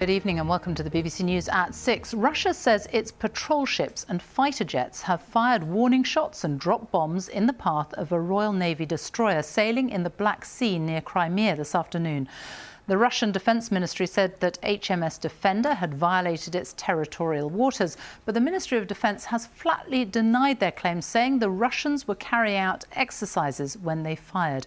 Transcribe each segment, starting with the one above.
Good evening and welcome to the BBC News at 6. Russia says its patrol ships and fighter jets have fired warning shots and dropped bombs in the path of a Royal Navy destroyer sailing in the Black Sea near Crimea this afternoon. The Russian Defence Ministry said that HMS Defender had violated its territorial waters, but the Ministry of Defence has flatly denied their claims, saying the Russians were carrying out exercises when they fired.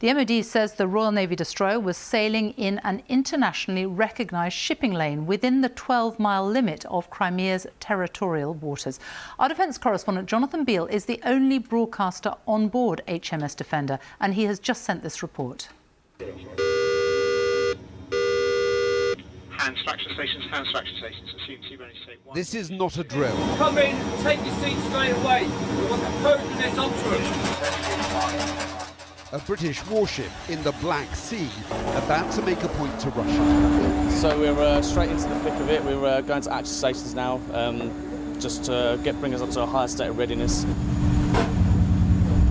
The MOD says the Royal Navy destroyer was sailing in an internationally recognised shipping lane within the 12-mile limit of Crimea's territorial waters. Our defence correspondent Jonathan Beale is the only broadcaster on board HMS Defender, and he has just sent this report. Hands fracture stations, hands fracture stations. This is not a drill. Come in, take your seat straight away. We want to pose this onto them. A British warship in the Black Sea about to make a point to Russia. So we're straight into the thick of it. We're going to action stations now, just to bring us up to a higher state of readiness.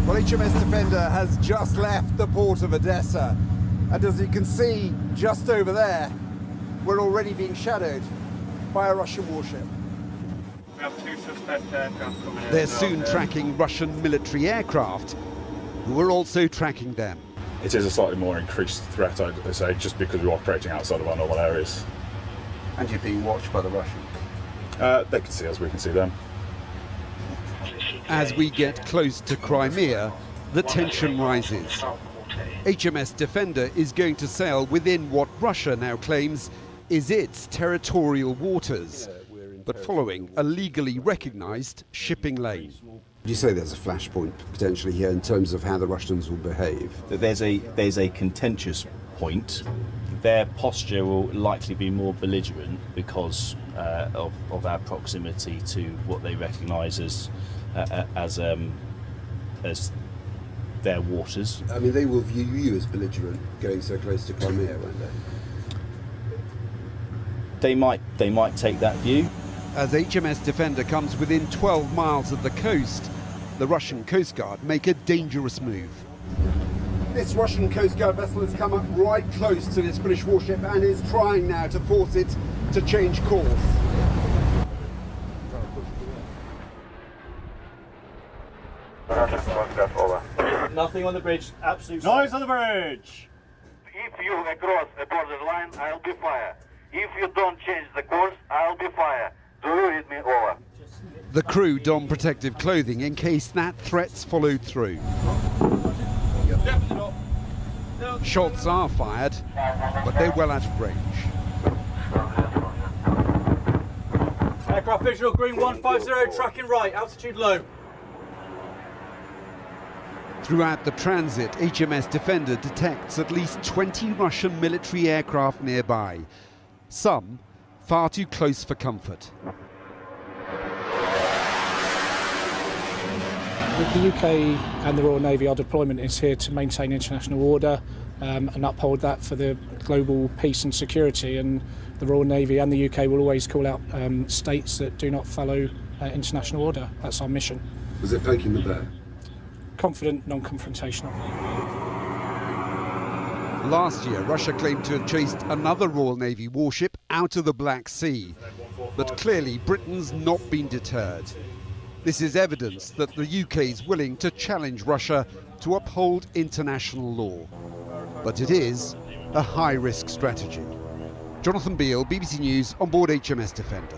Well, HMS Defender has just left the port of Odessa, and as you can see just over there, we're already being shadowed by a Russian warship. We have two suspect aircraft coming in. They're soon tracking Russian military aircraft, who are also tracking them. It is a slightly more increased threat, I'd say, just because we're operating outside of our normal areas. And you're being watched by the Russians. They can see us, we can see them. As we get close to Crimea, the tension rises. HMS Defender is going to sail within what Russia now claims is its territorial waters, but following a legally recognised shipping lane. Would you say there's a flashpoint potentially here in terms of how the Russians will behave? There's a contentious point. Their posture will likely be more belligerent because of our proximity to what they recognise as their waters. I mean, they will view you as belligerent going so close to Crimea, won't they? They might take that view. As HMS Defender comes within 12 miles of the coast, the Russian Coast Guard make a dangerous move. This Russian Coast Guard vessel has come up right close to this British warship and is trying now to force it to change course. Nothing on the bridge, absolute Noise on the bridge! If you cross a border line, I'll be fire. If you don't change the course, I'll be fire. Do you read me? Over. The crew don protective clothing in case that threat's followed through. Shots are fired, but they're well out of range. Aircraft visual, green 150, tracking right, altitude low. Throughout the transit, HMS Defender detects at least 20 Russian military aircraft nearby, some far too close for comfort. The UK and the Royal Navy, our deployment is here to maintain international order and uphold that for the global peace and security, and the Royal Navy and the UK will always call out states that do not follow international order. That's our mission. Was it poking the bear? Confident, non-confrontational. Last year, Russia claimed to have chased another Royal Navy warship out of the Black Sea, but clearly Britain's not been deterred. This is evidence that the UK is willing to challenge Russia to uphold international law. But it is a high-risk strategy. Jonathan Beale, BBC News, on board HMS Defender.